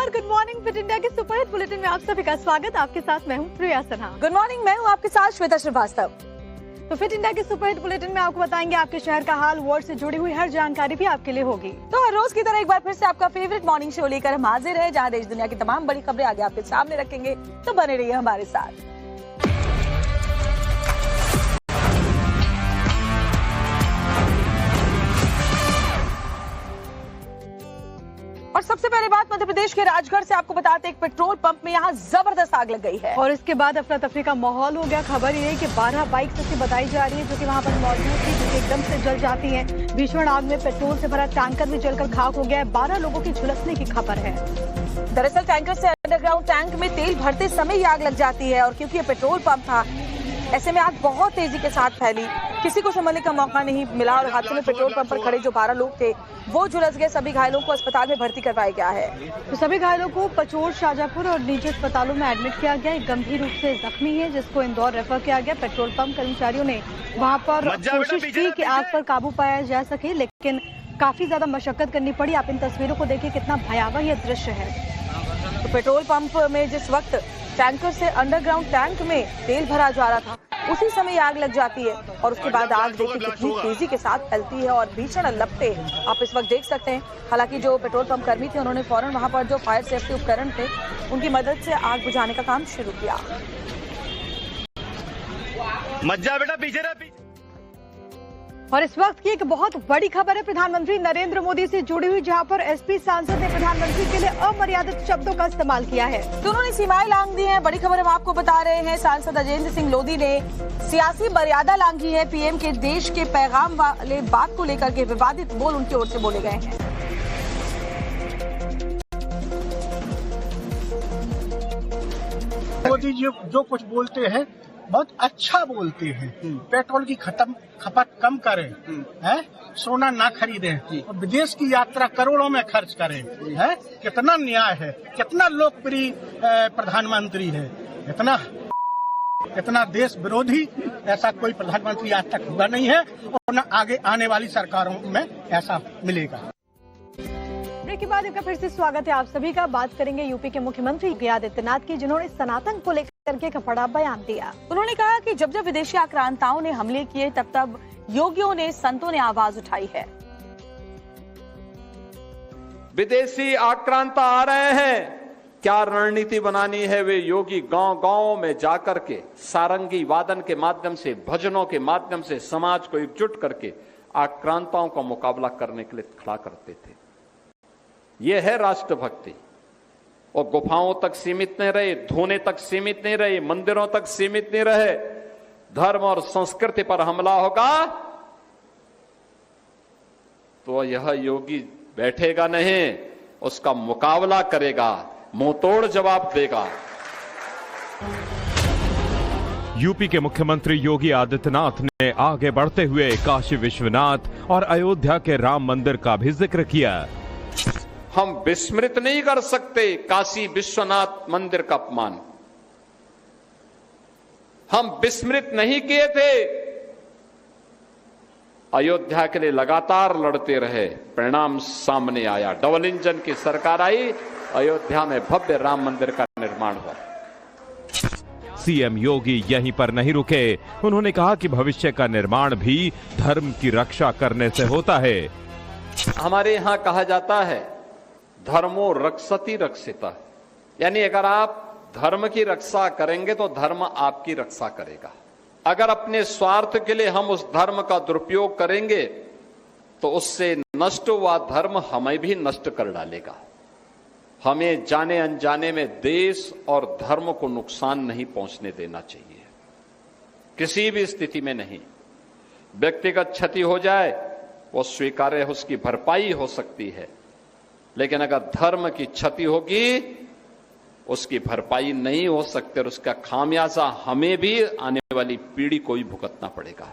नमस्कार, good morning. Fit India के superhit bulletin में आप सभी का स्वागत। आपके साथ मैं हूं प्रिया सिन्हा। गुड मॉर्निंग, मैं हूं आपके साथ श्वेता श्रीवास्तव। तो फिट इंडिया के सुपरहिट बुलेटिन में आपको बताएंगे आपके शहर का हाल, वार्ड से जुड़ी हुई हर जानकारी भी आपके लिए होगी। तो हर रोज की तरह एक बार फिर से आपका फेवरेट मॉर्निंग शो लेकर हम हाजिर हैं, जहां देश दुनिया की तमाम बड़ी खबरें आगे आपके सामने रखेंगे। तो बने रहिए हमारे साथ। और सबसे पहले बात मध्य प्रदेश के राजगढ़ से आपको बताते एक पेट्रोल पंप में यहाँ जबरदस्त आग लग गई है और इसके बाद अफरा तफरी का माहौल हो गया। खबर ये है कि 12 बाइक्स ऐसी बताई जा रही है जो कि वहाँ पर मौजूद थी, जो कि एकदम से जल जाती हैं। भीषण आग में पेट्रोल से भरा टैंकर भी जलकर खाक हो गया है। 12 लोगों की झुलसने की खबर है। दरअसल टैंकर से अंडरग्राउंड टैंक में तेल भरते समय ही आग लग जाती है और क्योंकि ये पेट्रोल पंप था, ऐसे में आग बहुत तेजी के साथ फैली। किसी को संभलने का मौका नहीं मिला और हादसे में पेट्रोल पंप पर खड़े जो 12 लोग थे वो झुलस गए। सभी घायलों को अस्पताल में भर्ती करवाया गया है। तो सभी घायलों को पचोर, शाजापुर और निजी अस्पतालों में एडमिट किया गया। एक गंभीर रूप से जख्मी है जिसको इंदौर रेफर किया गया। पेट्रोल पंप कर्मचारियों ने वहां पर कोशिश की कि आग पर काबू पाया जा सके, लेकिन काफी ज्यादा मशक्कत करनी पड़ी। आप इन तस्वीरों को देखिए, कितना भयावह यह दृश्य है। तो पेट्रोल पंप में जिस वक्त टैंकर से अंडरग्राउंड टैंक में तेल भरा जा रहा था, उसी समय आग लग जाती है और उसके बाद आग देखिए कितनी तेजी के साथ फैलती है और भीषण लपटे आप इस वक्त देख सकते हैं। हालांकि जो पेट्रोल पंप कर्मी थे उन्होंने फौरन वहां पर जो फायर सेफ्टी उपकरण थे उनकी मदद से आग बुझाने का काम शुरू किया। मत जा बेटा, पीछे रह। और इस वक्त की एक बहुत बड़ी खबर है प्रधानमंत्री नरेंद्र मोदी से जुड़ी हुई, जहां पर एसपी सांसद ने प्रधानमंत्री के लिए अमर्यादित शब्दों का इस्तेमाल किया है। तो उन्होंने सीमाएं लांघ दी हैं। बड़ी खबर हम आपको बता रहे हैं। सांसद अजेंद्र सिंह लोधी ने सियासी मर्यादा लांघी है। पीएम के देश के पैगाम वाले बात को लेकर के विवादित बोल उनकी ओर से बोले गए हैं। मोदी जी जो कुछ बोलते हैं बहुत अच्छा बोलते हैं। पेट्रोल की खपत कम करें, हैं? सोना ना खरीदें और विदेश की यात्रा करोड़ों में खर्च करें। है कितना न्याय है, कितना लोकप्रिय प्रधानमंत्री है। इतना देश विरोधी ऐसा कोई प्रधानमंत्री आज तक हुआ नहीं है और न आगे आने वाली सरकारों में ऐसा मिलेगा। ब्रेक के बाद आपका फिर से स्वागत है आप सभी का। बात करेंगे यूपी के मुख्यमंत्री योगी आदित्यनाथ की, जिन्होंने सनातन को लेकर के बड़ा बयान दिया। उन्होंने कहा कि जब जब विदेशी आक्रांताओं ने हमले किए तब तब योगियों ने, संतों ने आवाज उठाई है। विदेशी आक्रांता आ रहे हैं, क्या रणनीति बनानी है वे योगी गांव गांव में जाकर के सारंगी वादन के माध्यम से, भजनों के माध्यम से समाज को एकजुट करके आक्रांताओं का मुकाबला करने के लिए खड़ा करते थे। यह है राष्ट्रभक्ति। और गुफाओं तक सीमित नहीं रहे, धोने तक सीमित नहीं रहे, मंदिरों तक सीमित नहीं रहे। धर्म और संस्कृति पर हमला होगा तो यह योगी बैठेगा नहीं, उसका मुकाबला करेगा, मुंहतोड़ जवाब देगा। यूपी के मुख्यमंत्री योगी आदित्यनाथ ने आगे बढ़ते हुए काशी विश्वनाथ और अयोध्या के राम मंदिर का भी जिक्र किया। हम विस्मृत नहीं कर सकते काशी विश्वनाथ मंदिर का अपमान। हम विस्मृत नहीं किए थे। अयोध्या के लिए लगातार लड़ते रहे, परिणाम सामने आया। डबल इंजन की सरकार आई, अयोध्या में भव्य राम मंदिर का निर्माण हुआ। सीएम योगी यहीं पर नहीं रुके। उन्होंने कहा कि भविष्य का निर्माण भी धर्म की रक्षा करने से होता है। हमारे यहां कहा जाता है धर्मो रक्षति रक्षिता, यानी अगर आप धर्म की रक्षा करेंगे तो धर्म आपकी रक्षा करेगा। अगर अपने स्वार्थ के लिए हम उस धर्म का दुरुपयोग करेंगे तो उससे नष्ट हुआ धर्म हमें भी नष्ट कर डालेगा। हमें जाने अनजाने में देश और धर्म को नुकसान नहीं पहुंचने देना चाहिए, किसी भी स्थिति में नहीं। व्यक्तिगत क्षति हो जाए वो स्वीकार्य है, उसकी भरपाई हो सकती है, लेकिन अगर धर्म की क्षति होगी उसकी भरपाई नहीं हो सकती और उसका खामियाजा हमें भी आने वाली पीढ़ी को ही भुगतना पड़ेगा।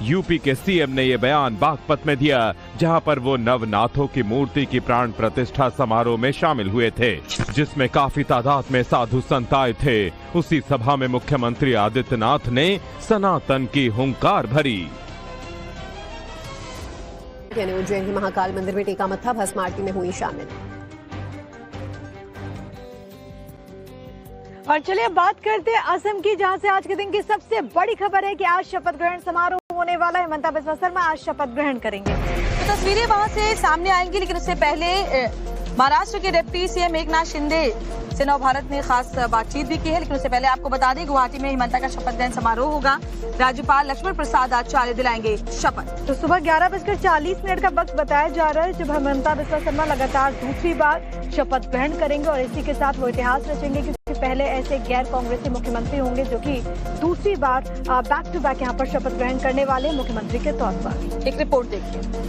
यूपी के सीएम ने यह बयान बागपत में दिया, जहां पर वो नवनाथों की मूर्ति की प्राण प्रतिष्ठा समारोह में शामिल हुए थे, जिसमें काफी तादाद में साधु संत आए थे। उसी सभा में मुख्यमंत्री आदित्यनाथ ने सनातन की हुंकार भरी। उज्जैन के महाकाल मंदिर में टेका मत्था भस्म आरती में हुई शामिल। और चलिए अब बात करते हैं असम की, जहां से आज के दिन की सबसे बड़ी खबर है कि आज शपथ ग्रहण समारोह होने वाला है। हिमंता बिस्वा शर्मा आज शपथ ग्रहण करेंगे। तो तस्वीरें वहां से सामने आएंगी, लेकिन उससे पहले महाराष्ट्र के डिप्टी सीएम एकनाथ शिंदे से नव भारत ने खास बातचीत भी की है। लेकिन उससे पहले आपको बता दें, गुवाहाटी में हिमंता का शपथ ग्रहण समारोह होगा। राज्यपाल लक्ष्मण प्रसाद आचार्य दिलाएंगे शपथ। तो सुबह 11:40 का वक्त बताया जा रहा है जब हिमंता बिस्वा शर्मा लगातार दूसरी बार शपथ ग्रहण करेंगे और इसी के साथ वो इतिहास रचेंगे, क्योंकि पहले ऐसे गैर कांग्रेसी मुख्यमंत्री होंगे जो कि दूसरी बार बैक टू बैक यहाँ पर शपथ ग्रहण करने वाले मुख्यमंत्री के तौर पर। एक रिपोर्ट देखिए।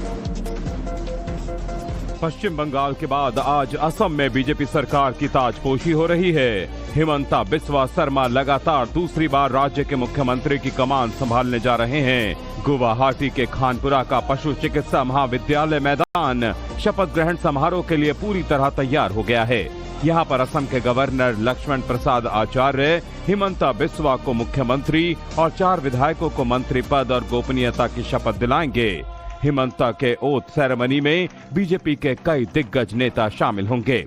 पश्चिम बंगाल के बाद आज असम में बीजेपी सरकार की ताजपोशी हो रही है। हिमंता बिस्वा शर्मा लगातार दूसरी बार राज्य के मुख्यमंत्री की कमान संभालने जा रहे हैं। गुवाहाटी के खानपुरा का पशु चिकित्सा महाविद्यालय मैदान शपथ ग्रहण समारोह के लिए पूरी तरह तैयार हो गया है। यहाँ पर असम के गवर्नर लक्ष्मण प्रसाद आचार्य हिमंता बिस्वा को मुख्यमंत्री और 4 विधायकों को मंत्री पद और गोपनीयता की शपथ दिलाएंगे। हिमंता के ओथ सेरेमनी में बीजेपी के कई दिग्गज नेता शामिल होंगे।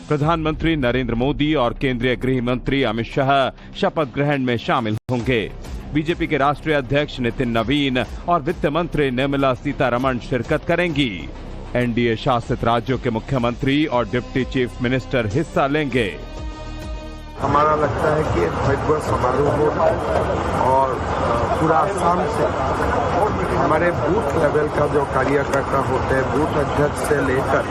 प्रधानमंत्री नरेंद्र मोदी और केंद्रीय गृह मंत्री अमित शाह शपथ ग्रहण में शामिल होंगे। बीजेपी के राष्ट्रीय अध्यक्ष नितिन नवीन और वित्त मंत्री निर्मला सीतारमण शिरकत करेंगी। एनडीए शासित राज्यों के मुख्यमंत्री और डिप्टी चीफ मिनिस्टर हिस्सा लेंगे। हमारा लगता है कि एक भव्य समारोह होगा और पूरा आसाम से हमारे बूथ लेवल का जो कार्यकर्ता होते हैं, बूथ अध्यक्ष से लेकर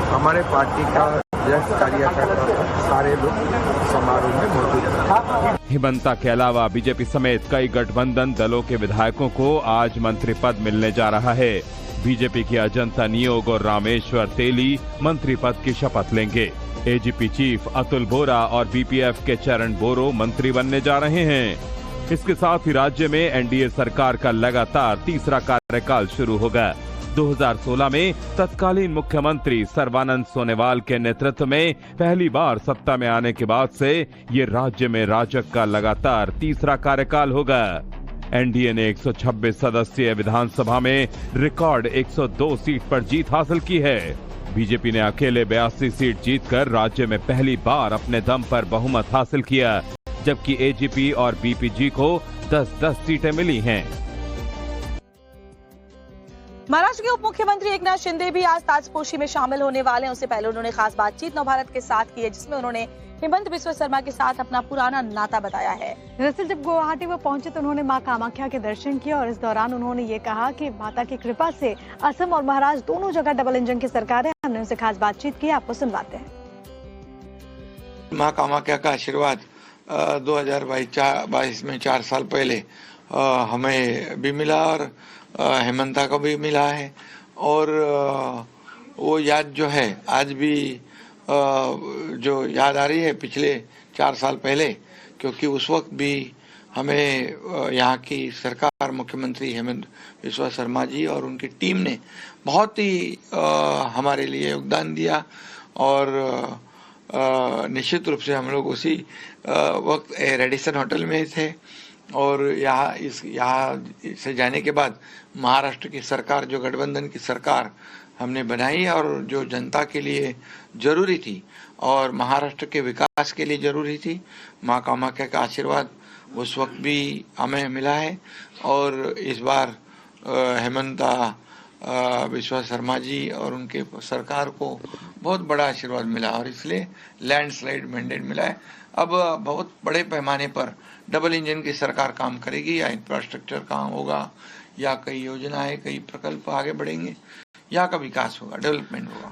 हमारे पार्टी का ज्येष्ठ कार्यकर्ता सारे लोग समारोह में मौजूद हैं। हिमंता के अलावा बीजेपी समेत कई गठबंधन दलों के विधायकों को आज मंत्री पद मिलने जा रहा है। बीजेपी की अजंता नियोग और रामेश्वर तेली मंत्री पद की शपथ लेंगे। एजीपी चीफ अतुल बोरा और बीपीएफ के चरण बोरो मंत्री बनने जा रहे हैं। इसके साथ ही राज्य में एनडीए सरकार का लगातार तीसरा कार्यकाल शुरू होगा। 2016 में तत्कालीन मुख्यमंत्री सर्बानंद सोनोवाल के नेतृत्व में पहली बार सत्ता में आने के बाद से ये राज्य में राजग का लगातार तीसरा कार्यकाल होगा। एनडीए ने 126 सदस्यीय विधानसभा में रिकॉर्ड 102 सीट पर जीत हासिल की है। बीजेपी ने अकेले 82 सीट जीतकर राज्य में पहली बार अपने दम पर बहुमत हासिल किया, जबकि एजीपी और बीपीजी को 10-10 सीटें मिली हैं। महाराष्ट्र के उप मुख्यमंत्री एकनाथ शिंदे भी आज ताजपोशी में शामिल होने वाले हैं। उससे पहले उन्होंने खास बातचीत नव भारत के साथ की है, जिसमें उन्होंने हिमंता बिस्वा शर्मा के साथ अपना पुराना नाता बताया है। दरअसल जब गुवाहाटी वो पहुंचे तो उन्होंने मां कामाख्या के दर्शन किए और इस दौरान उन्होंने ये कहा कि माता की कृपा से असम और महाराष्ट्र दोनों जगह डबल इंजन की सरकार है। हमने उनसे खास बातचीत की, आपको सुनवाते हैं। मां कामाख्या का आशीर्वाद 2022 में 4 साल पहले हमें भी मिला और हिमंता को भी मिला है और वो याद जो है आज भी जो याद आ रही है पिछले 4 साल पहले, क्योंकि उस वक्त भी हमें यहाँ की सरकार मुख्यमंत्री हिमंता बिस्वा शर्मा जी और उनकी टीम ने बहुत ही हमारे लिए योगदान दिया और निश्चित रूप से हम लोग उसी वक्त रेडिसन होटल में थे और यहाँ से जाने के बाद महाराष्ट्र की सरकार, जो गठबंधन की सरकार हमने बनाई और जो जनता के लिए जरूरी थी और महाराष्ट्र के विकास के लिए जरूरी थी, मां कामाख्या का आशीर्वाद उस वक्त भी हमें मिला है और इस बार हिमंता बिस्वा शर्मा जी और उनके सरकार को बहुत बड़ा आशीर्वाद मिला और इसलिए लैंडस्लाइड मैंडेट मिला है। अब बहुत बड़े पैमाने पर डबल इंजन की सरकार काम करेगी, या इंफ्रास्ट्रक्चर काम होगा या कई योजनाएं, कई प्रकल्प आगे बढ़ेंगे, यहाँ का विकास होगा, डेवलपमेंट होगा।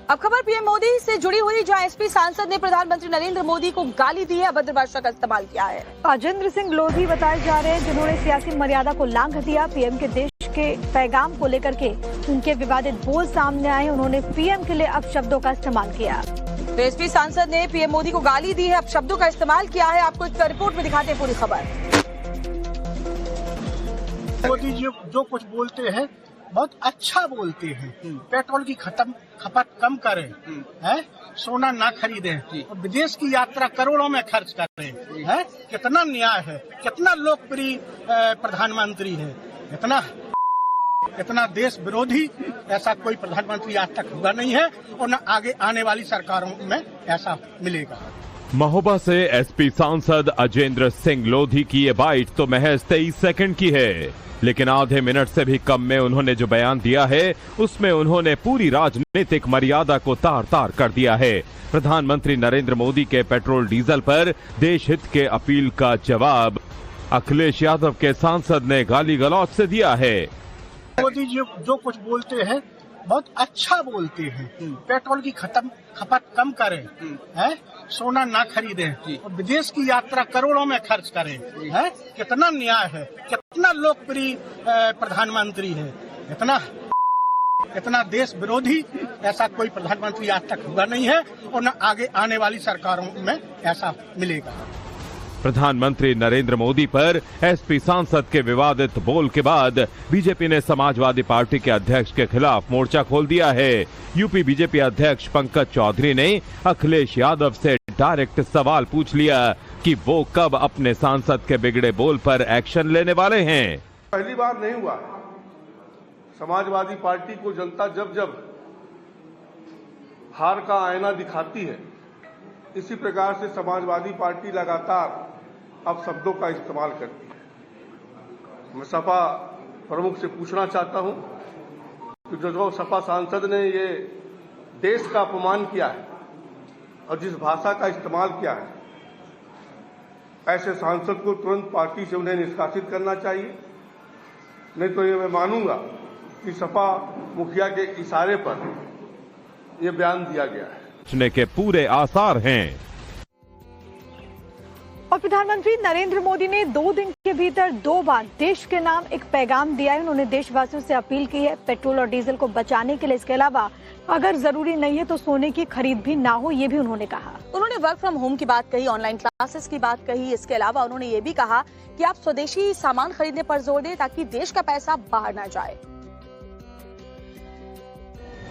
अब खबर पीएम मोदी से जुड़ी हुई, जहां एसपी सांसद ने प्रधानमंत्री नरेंद्र मोदी को गाली दी है, अभद्र भाषा का इस्तेमाल किया है। अजेंद्र सिंह लोधी बताए जा रहे हैं जिन्होंने सियासी मर्यादा को लांघ दिया। पीएम के देश के पैगाम को लेकर के उनके विवादित बोल सामने आए। उन्होंने पीएम के लिए अपशब्दों का इस्तेमाल किया। तो एसपी सांसद ने पीएम मोदी को गाली दी है, अपशब्दों का इस्तेमाल किया है। आपको इस रिपोर्ट में दिखाते हैं पूरी खबर। मोदी जी जो कुछ बोलते हैं बहुत अच्छा बोलते हैं। पेट्रोल की खपत कम करें, हैं? सोना ना खरीदें और विदेश की यात्रा करोड़ों में खर्च करें। हैं? कितना न्याय है, कितना लोकप्रिय प्रधानमंत्री है, इतना इतना देश विरोधी ऐसा कोई प्रधानमंत्री आज तक हुआ नहीं है और न आगे आने वाली सरकारों में ऐसा मिलेगा। महोबा से एसपी सांसद अजेंद्र सिंह लोधी की ये बाइट तो महज 23 सेकंड की है, लेकिन आधे मिनट से भी कम में उन्होंने जो बयान दिया है उसमें उन्होंने पूरी राजनीतिक मर्यादा को तार तार कर दिया है। प्रधानमंत्री नरेंद्र मोदी के पेट्रोल डीजल पर देश हित के अपील का जवाब अखिलेश यादव के सांसद ने गाली गलौज से दिया है। मोदी जी जो कुछ बोलते हैं बहुत अच्छा बोलते हैं। पेट्रोल की खपत कम करें, हैं? सोना ना खरीदें और विदेश की यात्रा करोड़ों में खर्च करें। हैं? कितना न्याय है, कितना लोकप्रिय प्रधानमंत्री है। इतना देश विरोधी ऐसा कोई प्रधानमंत्री आज तक हुआ नहीं है और न आगे आने वाली सरकारों में ऐसा मिलेगा। प्रधानमंत्री नरेंद्र मोदी पर एसपी सांसद के विवादित बोल के बाद बीजेपी ने समाजवादी पार्टी के अध्यक्ष के खिलाफ मोर्चा खोल दिया है। यूपी बीजेपी अध्यक्ष पंकज चौधरी ने अखिलेश यादव से डायरेक्ट सवाल पूछ लिया कि वो कब अपने सांसद के बिगड़े बोल पर एक्शन लेने वाले हैं। पहली बार नहीं हुआ। समाजवादी पार्टी को जनता जब जब हार का आईना दिखाती है, इसी प्रकार से समाजवादी पार्टी लगातार अब शब्दों का इस्तेमाल करती है। मैं सपा प्रमुख से पूछना चाहता हूं कि जो सपा सांसद ने ये देश का अपमान किया है और जिस भाषा का इस्तेमाल किया है, ऐसे सांसद को तुरंत पार्टी से उन्हें निष्कासित करना चाहिए। नहीं तो ये मैं मानूंगा कि सपा मुखिया के इशारे पर यह बयान दिया गया है के पूरे आसार हैं। और प्रधानमंत्री नरेंद्र मोदी ने 2 दिन के भीतर 2 बार देश के नाम एक पैगाम दिया है। उन्होंने देशवासियों से अपील की है पेट्रोल और डीजल को बचाने के लिए। इसके अलावा अगर जरूरी नहीं है तो सोने की खरीद भी ना हो, ये भी उन्होंने कहा। उन्होंने वर्क फ्रॉम होम की बात कही, ऑनलाइन क्लासेस की बात कही। इसके अलावा उन्होंने ये भी कहा कि आप स्वदेशी सामान खरीदने पर जोर दें ताकि देश का पैसा बाहर न जाए।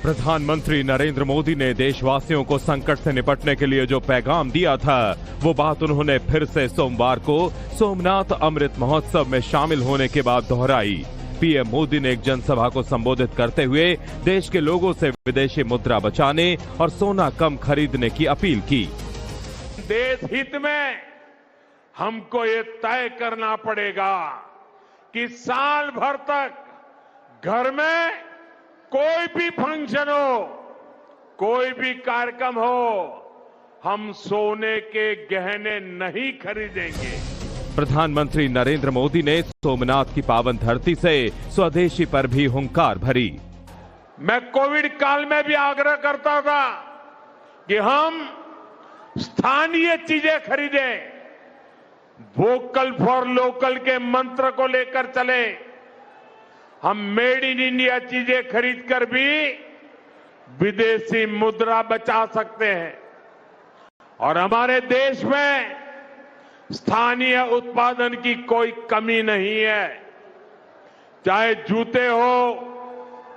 प्रधानमंत्री नरेंद्र मोदी ने देशवासियों को संकट से निपटने के लिए जो पैगाम दिया था, वो बात उन्होंने फिर से सोमवार को सोमनाथ अमृत महोत्सव में शामिल होने के बाद दोहराई। पीएम मोदी ने एक जनसभा को संबोधित करते हुए देश के लोगों से विदेशी मुद्रा बचाने और सोना कम खरीदने की अपील की। देश हित में हमको ये तय करना पड़ेगा कि साल भर तक घर में कोई भी फंक्शन हो, कोई भी कार्यक्रम हो, हम सोने के गहने नहीं खरीदेंगे। प्रधानमंत्री नरेंद्र मोदी ने सोमनाथ की पावन धरती से स्वदेशी पर भी हुंकार भरी। मैं कोविड काल में भी आग्रह करता था कि हम स्थानीय चीजें खरीदें, वोकल फॉर लोकल के मंत्र को लेकर चले। हम मेड इन इंडिया चीजें खरीदकर भी विदेशी मुद्रा बचा सकते हैं और हमारे देश में स्थानीय उत्पादन की कोई कमी नहीं है। चाहे जूते हो,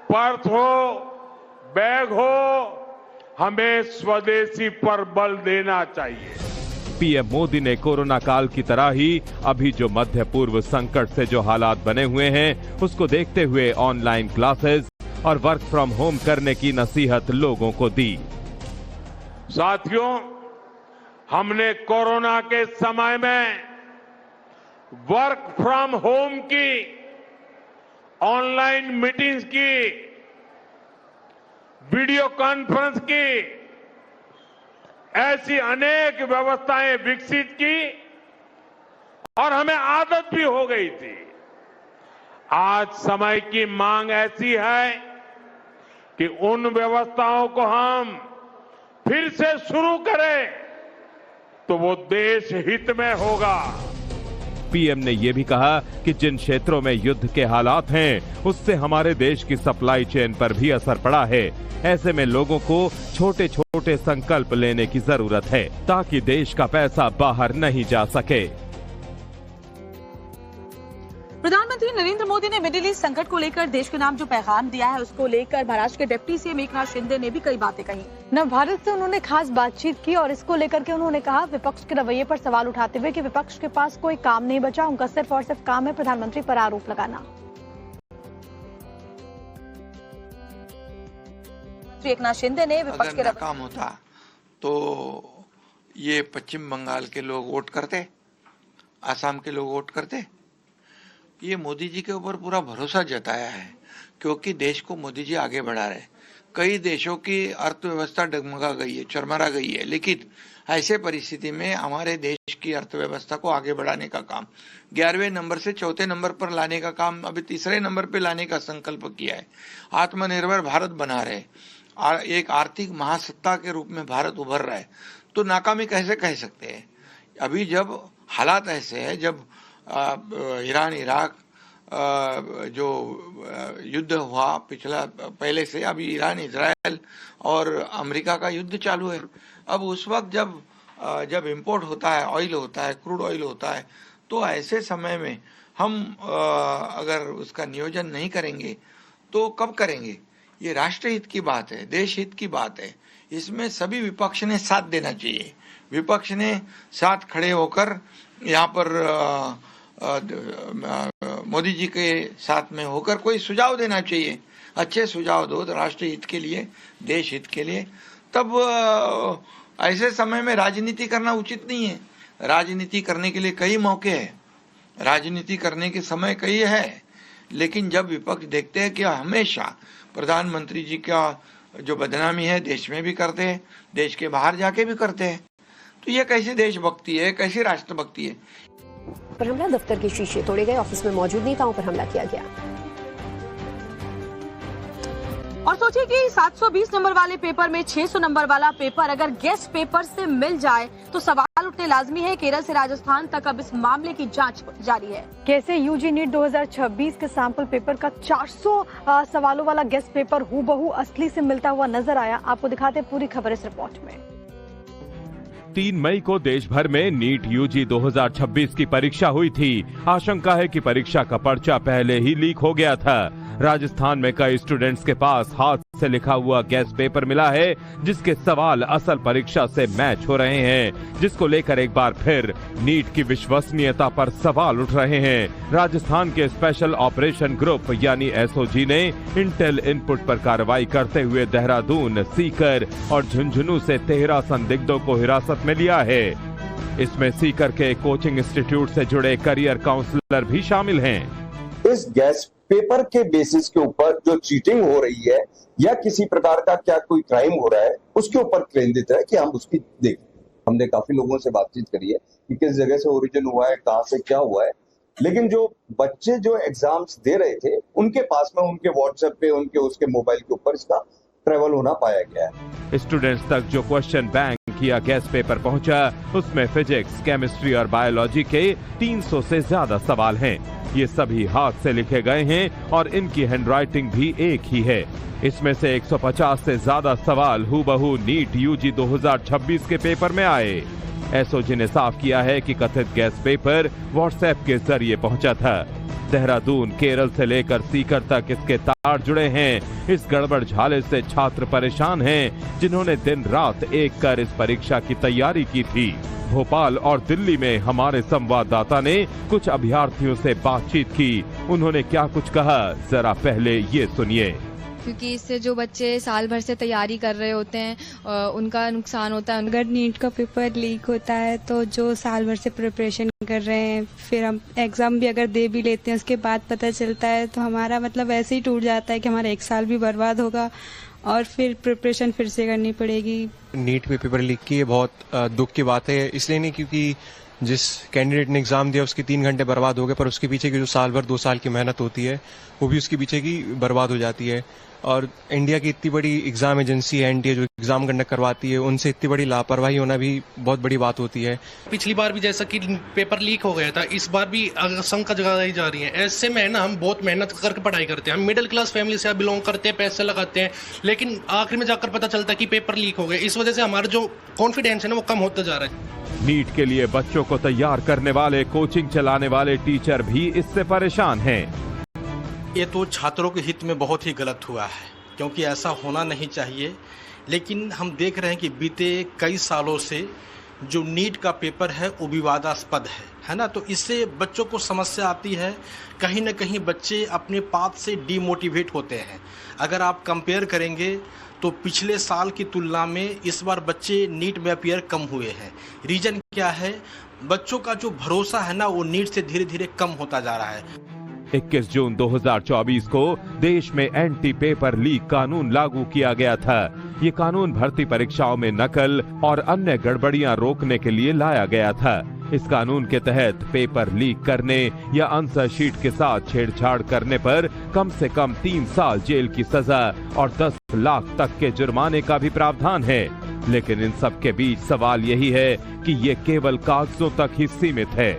पर्स हो, बैग हो, हमें स्वदेशी पर बल देना चाहिए। पीएम मोदी ने कोरोना काल की तरह ही अभी जो मध्य पूर्व संकट से जो हालात बने हुए हैं, उसको देखते हुए ऑनलाइन क्लासेस और वर्क फ्रॉम होम करने की नसीहत लोगों को दी। साथियों, हमने कोरोना के समय में वर्क फ्रॉम होम की, ऑनलाइन मीटिंग्स की, वीडियो कॉन्फ्रेंस की, ऐसी अनेक व्यवस्थाएं विकसित की और हमें आदत भी हो गई थी। आज समय की मांग ऐसी है कि उन व्यवस्थाओं को हम फिर से शुरू करें तो वो देश हित में होगा। पीएम ने यह भी कहा कि जिन क्षेत्रों में युद्ध के हालात हैं, उससे हमारे देश की सप्लाई चेन पर भी असर पड़ा है। ऐसे में लोगों को छोटे छोटे संकल्प लेने की जरूरत है ताकि देश का पैसा बाहर नहीं जा सके। प्रधानमंत्री नरेंद्र मोदी ने मिडिल ईस्ट संकट को लेकर देश के नाम जो पैगाम दिया है, उसको लेकर महाराष्ट्र के डिप्टी सीएम एकनाथ शिंदे ने भी कई बातें कही। नव भारत से उन्होंने खास बातचीत की और इसको लेकर के उन्होंने कहा विपक्ष के रवैये पर सवाल उठाते हुए कि विपक्ष के पास कोई काम नहीं बचा, उनका सिर्फ और सिर्फ काम है प्रधानमंत्री पर आरोप लगाना। मुख्यमंत्री एकनाथ शिंदे ने विपक्ष के अगर नाकाम होता तो ये पश्चिम बंगाल के लोग वोट करते, आसाम के लोग वोट करते। ये मोदी जी के ऊपर पूरा भरोसा जताया है क्योंकि देश को मोदी जी आगे बढ़ा रहे। कई देशों की अर्थव्यवस्था डगमगा गई है, चरमरा गई है, लेकिन ऐसे परिस्थिति में हमारे देश की अर्थव्यवस्था को आगे बढ़ाने का काम 11वें नंबर से 4थे नंबर पर लाने का काम अभी 3रे नंबर पर लाने का संकल्प किया है। आत्मनिर्भर भारत बना रहे, एक आर्थिक महासत्ता के रूप में भारत उभर रहा है, तो नाकामी कैसे कह सकते हैं? अभी जब हालात ऐसे है, जब ईरान इराक जो युद्ध हुआ पिछला पहले से, अभी ईरान इजराइल और अमेरिका का युद्ध चालू है। अब उस वक्त जब इंपोर्ट होता है, ऑयल होता है, क्रूड ऑयल होता है, तो ऐसे समय में हम अगर उसका नियोजन नहीं करेंगे तो कब करेंगे? ये राष्ट्र हित की बात है, देश हित की बात है। इसमें सभी विपक्ष ने साथ देना चाहिए। विपक्ष ने साथ खड़े होकर यहाँ पर मोदी जी के साथ में होकर कोई सुझाव देना चाहिए। अच्छे सुझाव दो राष्ट्र हित के लिए, देश हित के लिए। तब ऐसे समय में राजनीति करना उचित नहीं है। राजनीति करने के लिए कई मौके हैं, राजनीति करने के समय कई है, लेकिन जब विपक्ष देखते हैं कि हमेशा प्रधानमंत्री जी का जो बदनामी है देश में भी करते हैं, देश के बाहर जाके भी करते हैं, तो ये कैसी देशभक्ति है, कैसी राष्ट्रभक्ति है? पर हमला, दफ्तर के शीशे तोड़े गए, ऑफिस में मौजूद नेताओं पर हमला किया गया। और सोचिए कि 720 नंबर वाले पेपर में 600 नंबर वाला पेपर अगर गेस्ट पेपर से मिल जाए तो सवाल उठने लाजमी है। केरल से राजस्थान तक अब इस मामले की जांच जारी है। कैसे यूजी नीट 2026 के सैंपल पेपर का 400 सवालों वाला गेस्ट पेपर हूबहू असली से मिलता हुआ नजर आया। आपको दिखाते पूरी खबर इस रिपोर्ट में। 3 मई को देश भर में नीट यूजी 2026 की परीक्षा हुई थी। आशंका है कि परीक्षा का पर्चा पहले ही लीक हो गया था। राजस्थान में कई स्टूडेंट्स के पास हाथ से लिखा हुआ गेस्ट पेपर मिला है, जिसके सवाल असल परीक्षा से मैच हो रहे हैं, जिसको लेकर एक बार फिर नीट की विश्वसनीयता पर सवाल उठ रहे हैं। राजस्थान के स्पेशल ऑपरेशन ग्रुप यानी एसओजी ने इंटेल इनपुट पर कार्रवाई करते हुए देहरादून, सीकर और झुंझुनू से 13 संदिग्धों को हिरासत में लिया है। इसमें सीकर के कोचिंग इंस्टीट्यूट से जुड़े करियर काउंसलर भी शामिल हैं। इस गेस्ट पेपर के बेसिस के ऊपर जो चीटिंग हो रही है या किसी प्रकार का क्या कोई क्राइम हो रहा है, उसके ऊपर केंद्रित है कि हम उसकी देखें। हमने काफी लोगों से बातचीत करी है कि किस जगह से ओरिजिन हुआ है, कहां से क्या हुआ है, लेकिन जो बच्चे जो एग्जाम्स दे रहे थे उनके पास में उनके व्हाट्सएप पे, उनके उसके मोबाइल के ऊपर इसका ट्रेवल होना पाया गया है। स्टूडेंट्स तक जो क्वेश्चन बैंक या गेस्ट पेपर पहुंचा, उसमें फिजिक्स, केमिस्ट्री और बायोलॉजी के 300 से ज्यादा सवाल हैं। ये सभी हाथ से लिखे गए हैं और इनकी हैंडराइटिंग भी एक ही है। इसमें से 150 से ज्यादा सवाल हूबहू नीट यूजी 2026 के पेपर में आए। एसओजी ने साफ किया है कि कथित गेस्ट पेपर व्हाट्सएप के जरिए पहुंचा था। देहरादून, केरल से लेकर सीकर तक इसके तार जुड़े हैं। इस गड़बड़ झाले से छात्र परेशान हैं, जिन्होंने दिन रात एक कर इस परीक्षा की तैयारी की थी। भोपाल और दिल्ली में हमारे संवाददाता ने कुछ अभ्यर्थियों से बातचीत की। उन्होंने क्या कुछ कहा, जरा पहले ये सुनिए। क्योंकि इससे जो बच्चे साल भर से तैयारी कर रहे होते हैं उनका नुकसान होता है। अगर नीट का पेपर लीक होता है तो जो साल भर से प्रिपरेशन कर रहे हैं, फिर हम एग्जाम भी अगर दे भी लेते हैं, उसके बाद पता चलता है तो हमारा मतलब ऐसे ही टूट जाता है कि हमारा 1 साल भी बर्बाद होगा और फिर प्रिपरेशन फिर से करनी पड़ेगी। नीट में पेपर लीक की ये बहुत दुख की बात है, इसलिए नहीं क्योंकि जिस कैंडिडेट ने एग्जाम दिया उसके 3 घंटे बर्बाद हो गए, पर उसके पीछे की जो साल भर 2 साल की मेहनत होती है वो भी उसके पीछे की बर्बाद हो जाती है। और इंडिया की इतनी बड़ी एग्जाम एजेंसी है एनटीए, जो एग्जाम कंडक्ट करवाती है, उनसे इतनी बड़ी लापरवाही होना भी बहुत बड़ी बात होती है। पिछली बार भी जैसा कि पेपर लीक हो गया था, इस बार भी आशंका जगाई जा रही है। ऐसे में ना हम बहुत मेहनत करके पढ़ाई करते हैं, हम मिडिल क्लास फैमिली से बिलोंग करते हैं, पैसे लगाते हैं, लेकिन आखिर में जाकर पता चलता है कि पेपर लीक हो गए। इस वजह से हमारा जो कॉन्फिडेंस है ना वो कम होता जा रहा है। नीट के लिए बच्चों को तैयार करने वाले, कोचिंग चलाने वाले टीचर भी इससे परेशान हैं। ये तो छात्रों के हित में बहुत ही गलत हुआ है, क्योंकि ऐसा होना नहीं चाहिए। लेकिन हम देख रहे हैं कि बीते कई सालों से जो नीट का पेपर है वो विवादास्पद है ना। तो इससे बच्चों को समस्या आती है, कहीं ना कहीं बच्चे अपने पाथ से डीमोटिवेट होते हैं। अगर आप कंपेयर करेंगे तो पिछले साल की तुलना में इस बार बच्चे नीट में अपीयर कम हुए हैं। रीजन क्या है? बच्चों का जो भरोसा है ना, वो नीट से धीरे धीरे कम होता जा रहा है। 21 जून 2024 को देश में एंटी पेपर लीक कानून लागू किया गया था। ये कानून भर्ती परीक्षाओं में नकल और अन्य गड़बड़ियां रोकने के लिए लाया गया था। इस कानून के तहत पेपर लीक करने या आंसर शीट के साथ छेड़छाड़ करने पर कम से कम 3 साल जेल की सजा और 10 लाख तक के जुर्माने का भी प्रावधान है। लेकिन इन सब के बीच सवाल यही है कि ये केवल कागजों तक ही सीमित है।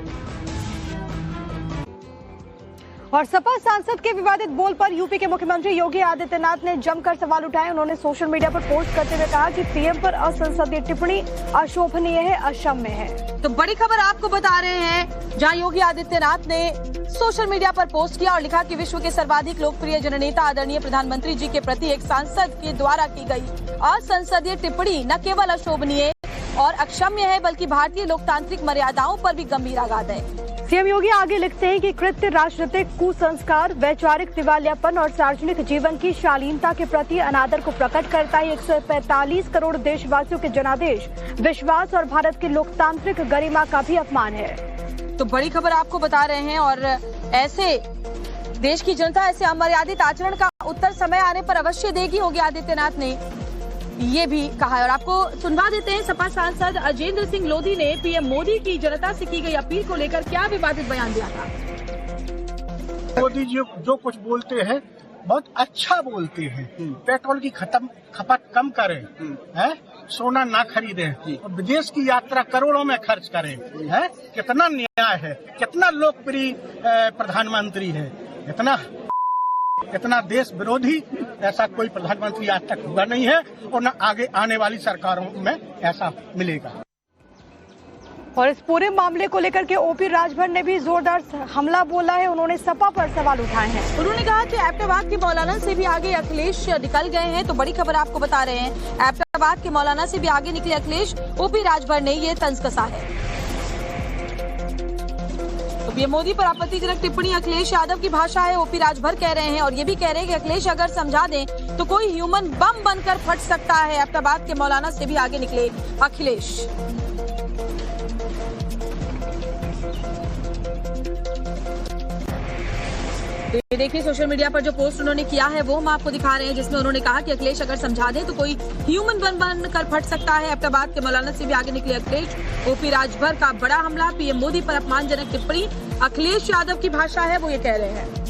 और सपा सांसद के विवादित बोल पर यूपी के मुख्यमंत्री योगी आदित्यनाथ ने जमकर सवाल उठाए। उन्होंने सोशल मीडिया पर पोस्ट करते हुए कहा कि पीएम पर असंसदीय टिप्पणी अशोभनीय है, अक्षम्य है। तो बड़ी खबर आपको बता रहे हैं, जहां योगी आदित्यनाथ ने सोशल मीडिया पर पोस्ट किया और लिखा कि विश्व के सर्वाधिक लोकप्रिय जननेता आदरणीय प्रधानमंत्री जी के प्रति एक सांसद के द्वारा की गई असंसदीय टिप्पणी न केवल अशोभनीय और अक्षम्य है, बल्कि भारतीय लोकतांत्रिक मर्यादाओं पर भी गंभीर आघात है। सीएम योगी आगे लिखते हैं कि कृत्य राजनीतिक कुसंस्कार, वैचारिक दिवालियापन और सार्वजनिक जीवन की शालीनता के प्रति अनादर को प्रकट करता है। 145 करोड़ देशवासियों के जनादेश, विश्वास और भारत की लोकतांत्रिक गरिमा का भी अपमान है। तो बड़ी खबर आपको बता रहे हैं, और ऐसे देश की जनता ऐसे अमर्यादित आचरण का उत्तर समय आने पर अवश्य देगी, योगी आदित्यनाथ ने ये भी कहा है। और आपको सुनवा देते हैं, सपा सांसद अजेंद्र सिंह लोधी ने पीएम मोदी की जनता से की गई अपील को लेकर क्या विवादित बयान दिया था। मोदी जी जो कुछ बोलते हैं बहुत अच्छा बोलते हैं। पेट्रोल की खपत कम करें, सोना ना खरीदें और विदेश की यात्रा करोड़ों में खर्च करें। कितना न्याय है, कितना लोकप्रिय प्रधानमंत्री है, इतना देश विरोधी ऐसा कोई प्रधानमंत्री आज तक हुआ नहीं है और न आगे आने वाली सरकारों में ऐसा मिलेगा। और इस पूरे मामले को लेकर के ओपी राजभर ने भी जोरदार हमला बोला है। उन्होंने सपा पर सवाल उठाए हैं। उन्होंने कहा कि एबटाबाद के मौलाना से भी आगे अखिलेश निकल गए हैं। तो बड़ी खबर आपको बता रहे हैं, एबटाबाद के मौलाना से भी आगे निकले अखिलेश। ओपी राजभर ने ये तंज कसा है। तो पीएम मोदी पर आपत्तिजनक टिप्पणी अखिलेश यादव की भाषा है, ओपी राजभर कह रहे हैं। और ये भी कह रहे हैं कि अखिलेश अगर समझा दें तो कोई ह्यूमन बम बनकर फट सकता है। एबटाबाद के मौलाना से भी आगे निकले अखिलेश। तो ये देखिए, सोशल मीडिया पर जो पोस्ट उन्होंने किया है वो हम आपको दिखा रहे हैं, जिसमें उन्होंने कहा कि अखिलेश अगर समझा दे तो कोई ह्यूमन बम बनकर फट सकता है। एबटाबाद के मौलाना से भी आगे निकले अखिलेश। ओपी राजभर का बड़ा हमला, पीएम मोदी पर अपमानजनक टिप्पणी, अखिलेश यादव की भाषा है, वो ये कह रहे हैं।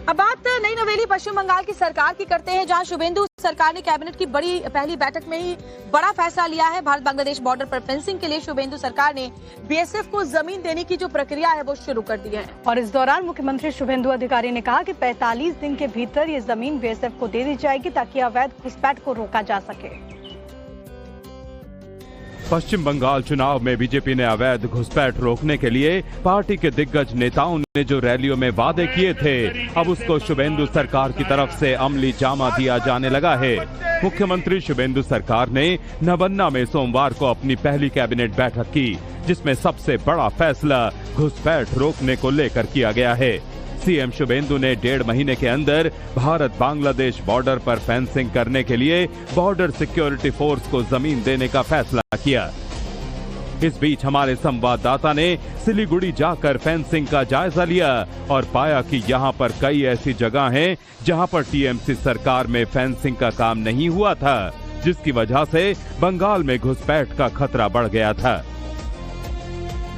अब बात नई नवेली पश्चिम बंगाल की सरकार की करते हैं, जहां शुभेंदु सरकार ने कैबिनेट की पहली बैठक में ही बड़ा फैसला लिया है। भारत बांग्लादेश बॉर्डर पर फेंसिंग के लिए शुभेंदु सरकार ने बीएसएफ को जमीन देने की जो प्रक्रिया है वो शुरू कर दी है। और इस दौरान मुख्यमंत्री शुभेंदु अधिकारी ने कहा कि 45 दिन के भीतर ये जमीन बीएसएफ को दे दी जाएगी ताकि अवैध घुसपैठ को रोका जा सके। पश्चिम बंगाल चुनाव में बीजेपी ने अवैध घुसपैठ रोकने के लिए पार्टी के दिग्गज नेताओं ने जो रैलियों में वादे किए थे, अब उसको शुभेंदु सरकार की तरफ से अमली जामा दिया जाने लगा है। मुख्यमंत्री शुभेंदु सरकार ने नवन्ना में सोमवार को अपनी पहली कैबिनेट बैठक की, जिसमें सबसे बड़ा फैसला घुसपैठ रोकने को लेकर किया गया है। सीएम शुभेंदु ने 1.5 महीने के अंदर भारत बांग्लादेश बॉर्डर पर फेंसिंग करने के लिए बॉर्डर सिक्योरिटी फोर्स को जमीन देने का फैसला किया। इस बीच हमारे संवाददाता ने सिलीगुड़ी जाकर फेंसिंग का जायजा लिया और पाया कि यहां पर कई ऐसी जगह हैं जहां पर टीएमसी सरकार में फेंसिंग का काम नहीं हुआ था, जिसकी वजह से बंगाल में घुसपैठ का खतरा बढ़ गया था।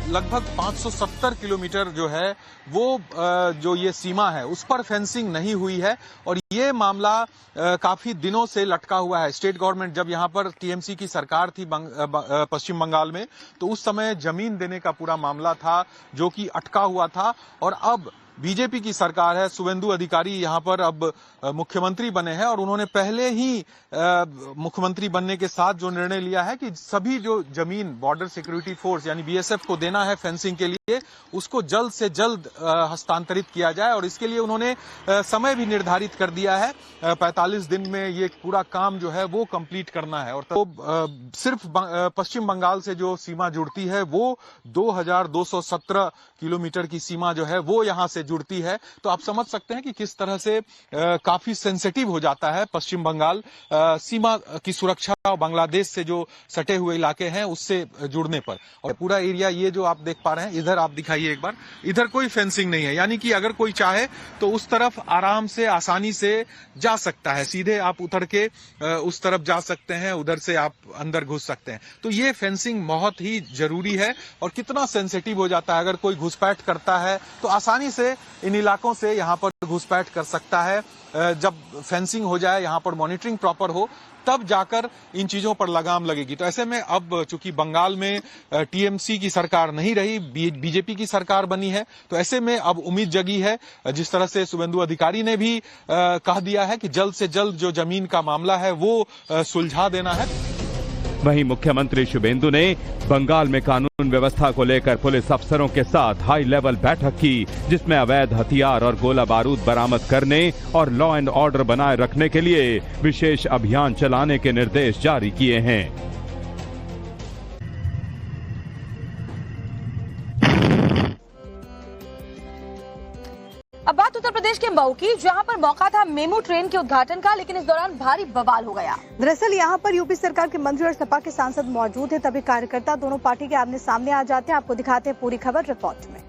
लगभग 570 किलोमीटर जो है वो जो ये सीमा है उस पर फेंसिंग नहीं हुई है और ये मामला काफी दिनों से लटका हुआ है। स्टेट गवर्नमेंट जब यहाँ पर टीएमसी की सरकार थी पश्चिम बंगाल में, तो उस समय जमीन देने का पूरा मामला था जो कि अटका हुआ था। और अब बीजेपी की सरकार है, शुभेंदु अधिकारी यहाँ पर अब मुख्यमंत्री बने हैं और उन्होंने पहले ही मुख्यमंत्री बनने के साथ जो निर्णय लिया है कि सभी जो जमीन बॉर्डर सिक्योरिटी फोर्स यानी बीएसएफ को देना है फेंसिंग के लिए, उसको जल्द से जल्द हस्तांतरित किया जाए और इसके लिए उन्होंने समय भी निर्धारित कर दिया है। 45 दिन में ये पूरा काम जो है वो कंप्लीट करना है। और तो सिर्फ पश्चिम बंगाल से जो सीमा जुड़ती है वो 2217 किलोमीटर की सीमा जो है वो यहां से जुड़ती है। तो आप समझ सकते हैं कि किस तरह से काफी सेंसिटिव हो जाता है पश्चिम बंगाल सीमा की सुरक्षा और बांग्लादेश से जो सटे हुए इलाके हैं उससे जुड़ने पर। और पूरा एरिया ये जो आप देख पा रहे हैं, इधर आप दिखाइए एक बार, इधर कोई फेंसिंग नहीं है, यानी कि अगर कोई चाहे तो उस तरफ आराम से आसानी से जा सकता है, सीधे आप उतर के उस तरफ जा सकते हैं, उधर से आप अंदर घुस सकते हैं। तो ये फेंसिंग बहुत ही जरूरी है। और कितना सेंसिटिव हो जाता है, अगर कोई घुसपैठ करता है तो आसानी से इन इलाकों से यहाँ पर घुसपैठ कर सकता है। जब फेंसिंग हो जाए, यहाँ पर मॉनिटरिंग प्रॉपर हो, तब जाकर इन चीजों पर लगाम लगेगी। तो ऐसे में अब चूंकि बंगाल में टीएमसी की सरकार नहीं रही, बीजेपी की सरकार बनी है, तो ऐसे में अब उम्मीद जगी है, जिस तरह से शुभेंदु अधिकारी ने भी कह दिया है कि जल्द से जल्द जो जमीन का मामला है वो सुलझा देना है। वहीं मुख्यमंत्री शुभेंदु ने बंगाल में कानून व्यवस्था को लेकर पुलिस अफसरों के साथ हाई लेवल बैठक की, जिसमें अवैध हथियार और गोला बारूद बरामद करने और लॉ एंड ऑर्डर बनाए रखने के लिए विशेष अभियान चलाने के निर्देश जारी किए हैं। अब बात उत्तर प्रदेश के मऊ की, जहां पर मौका था मेमू ट्रेन के उद्घाटन का, लेकिन इस दौरान भारी बवाल हो गया। दरअसल यहां पर यूपी सरकार के मंत्री और सपा के सांसद मौजूद हैं, तभी कार्यकर्ता दोनों पार्टी के आमने सामने आ जाते हैं। आपको दिखाते हैं पूरी खबर रिपोर्ट में।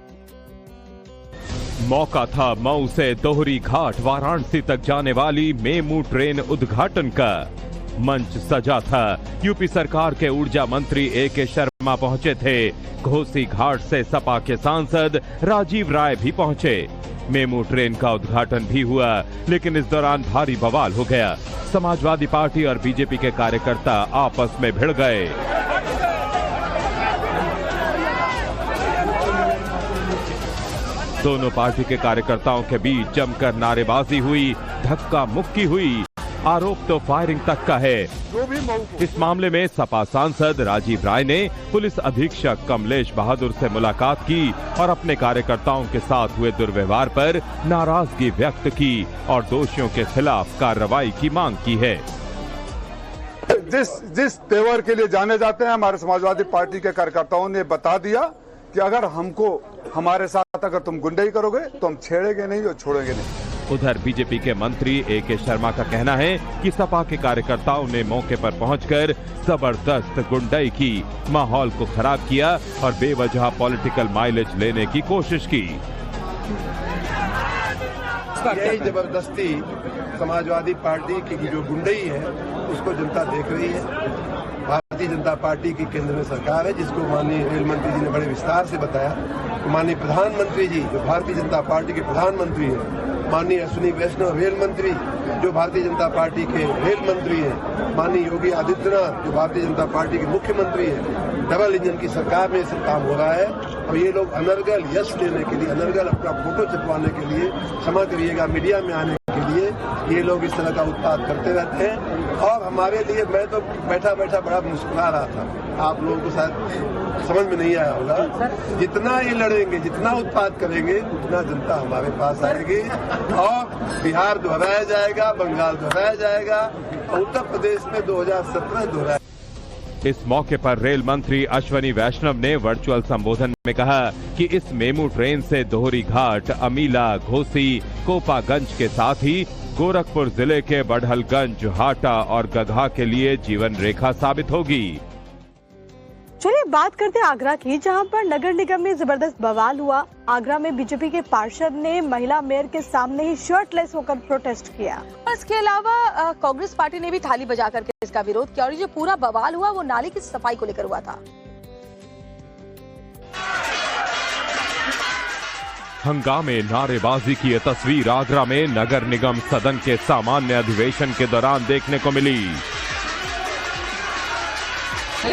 मौका था मऊ से दोहरी घाट वाराणसी तक जाने वाली मेमू ट्रेन उद्घाटन का। मंच सजा था। यूपी सरकार के ऊर्जा मंत्री ए.के. शर्मा पहुंचे थे। घोसी घाट से सपा के सांसद राजीव राय भी पहुंचे। मेमू ट्रेन का उद्घाटन भी हुआ, लेकिन इस दौरान भारी बवाल हो गया। समाजवादी पार्टी और बीजेपी के कार्यकर्ता आपस में भिड़ गए। दोनों पार्टी के कार्यकर्ताओं के बीच जमकर नारेबाजी हुई, धक्का मुक्की हुई। आरोप तो फायरिंग तक का है। इस मामले में सपा सांसद राजीव राय ने पुलिस अधीक्षक कमलेश बहादुर से मुलाकात की और अपने कार्यकर्ताओं के साथ हुए दुर्व्यवहार पर नाराजगी व्यक्त की और दोषियों के खिलाफ कार्रवाई की मांग की है। जिस तेवर के लिए जाने जाते हैं, हमारे समाजवादी पार्टी के कार्यकर्ताओं ने बता दिया कि अगर हमको हमारे साथ अगर तुम गुंडाई करोगे तो हम छेड़ेंगे नहीं और छोड़ेंगे नहीं। उधर बीजेपी के मंत्री ए.के. शर्मा का कहना है कि सपा के कार्यकर्ताओं ने मौके पर पहुंचकर जबरदस्त गुंडाई की, माहौल को खराब किया और बेवजह पॉलिटिकल माइलेज लेने की कोशिश की। यही जबरदस्ती समाजवादी पार्टी की जो गुंडाई है उसको जनता देख रही है। भारतीय जनता पार्टी की केंद्र में सरकार है, जिसको माननीय रेल मंत्री जी ने बड़े विस्तार से बताया। माननीय प्रधानमंत्री जी जो भारतीय जनता पार्टी के प्रधानमंत्री हैं, माननीय अश्विनी वैष्णव रेल मंत्री जो भारतीय जनता पार्टी के रेल मंत्री हैं, माननीय योगी आदित्यनाथ जो भारतीय जनता पार्टी के मुख्यमंत्री हैं, डबल इंजन की सरकार में सब काम हो रहा है। और ये लोग अनर्गल यश लेने के लिए, अनर्गल अपना फोटो छपवाने के लिए, क्षमा करिएगा मीडिया में आने के लिए ये लोग इस तरह का उत्पाद करते रहते हैं। और हमारे लिए, मैं तो बैठा बैठा बड़ा मुस्कुरा रहा था। आप लोगों को शायद समझ में नहीं आया होगा, जितना ये लड़ेंगे, जितना उत्पाद करेंगे, उतना जनता हमारे पास आएगी और बिहार दोहराया जाएगा, बंगाल दोहराया जाएगा और उत्तर प्रदेश में 2017 दोहराया। इस मौके पर रेल मंत्री अश्विनी वैष्णव ने वर्चुअल संबोधन में कहा कि इस मेमू ट्रेन से दोहरी घाट, अमीला, घोसी, कोपागंज के साथ ही गोरखपुर जिले के बढ़लगंज, हाटा और गधा के लिए जीवन रेखा साबित होगी। चलिए बात करते हैं आगरा की, जहां पर नगर निगम में जबरदस्त बवाल हुआ। आगरा में बीजेपी के पार्षद ने महिला मेयर के सामने ही शर्टलेस होकर प्रोटेस्ट किया। इसके अलावा कांग्रेस पार्टी ने भी थाली बजा करके इसका विरोध किया और ये जो पूरा बवाल हुआ वो नाली की सफाई को लेकर हुआ था। हंगामे, नारेबाजी की ये तस्वीर आगरा में नगर निगम सदन के सामान्य अधिवेशन के दौरान देखने को मिली।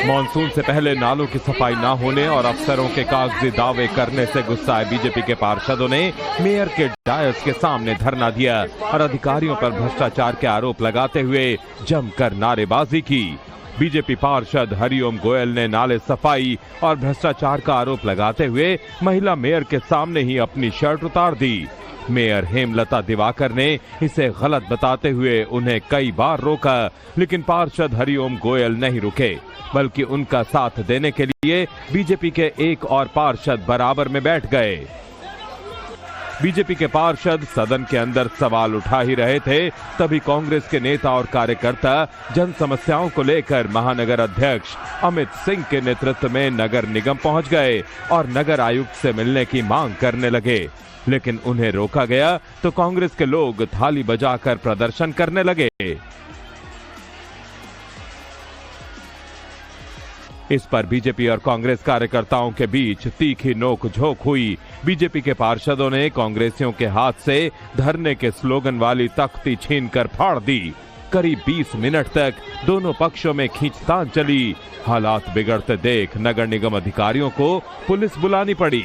मॉनसून से पहले नालों की सफाई न होने और अफसरों के कागजी दावे करने से गुस्साए बीजेपी के पार्षदों ने मेयर के डायस के सामने धरना दिया और अधिकारियों पर भ्रष्टाचार के आरोप लगाते हुए जमकर नारेबाजी की। बीजेपी पार्षद हरिओम गोयल ने नाले सफाई और भ्रष्टाचार का आरोप लगाते हुए महिला मेयर के सामने ही अपनी शर्ट उतार दी। मेयर हेमलता दिवाकर ने इसे गलत बताते हुए उन्हें कई बार रोका, लेकिन पार्षद हरिओम गोयल नहीं रुके, बल्कि उनका साथ देने के लिए बीजेपी के एक और पार्षद बराबर में बैठ गए। बीजेपी के पार्षद सदन के अंदर सवाल उठा ही रहे थे, तभी कांग्रेस के नेता और कार्यकर्ता जन समस्याओं को लेकर महानगर अध्यक्ष अमित सिंह के नेतृत्व में नगर निगम पहुंच गए और नगर आयुक्त से मिलने की मांग करने लगे, लेकिन उन्हें रोका गया तो कांग्रेस के लोग थाली बजाकर प्रदर्शन करने लगे। इस पर बीजेपी और कांग्रेस कार्यकर्ताओं के बीच तीखी नोक-झोंक हुई। बीजेपी के पार्षदों ने कांग्रेसियों के हाथ से धरने के स्लोगन वाली तख्ती छीनकर फाड़ दी। करीब 20 मिनट तक दोनों पक्षों में खींचतान चली। हालात बिगड़ते देख नगर निगम अधिकारियों को पुलिस बुलानी पड़ी।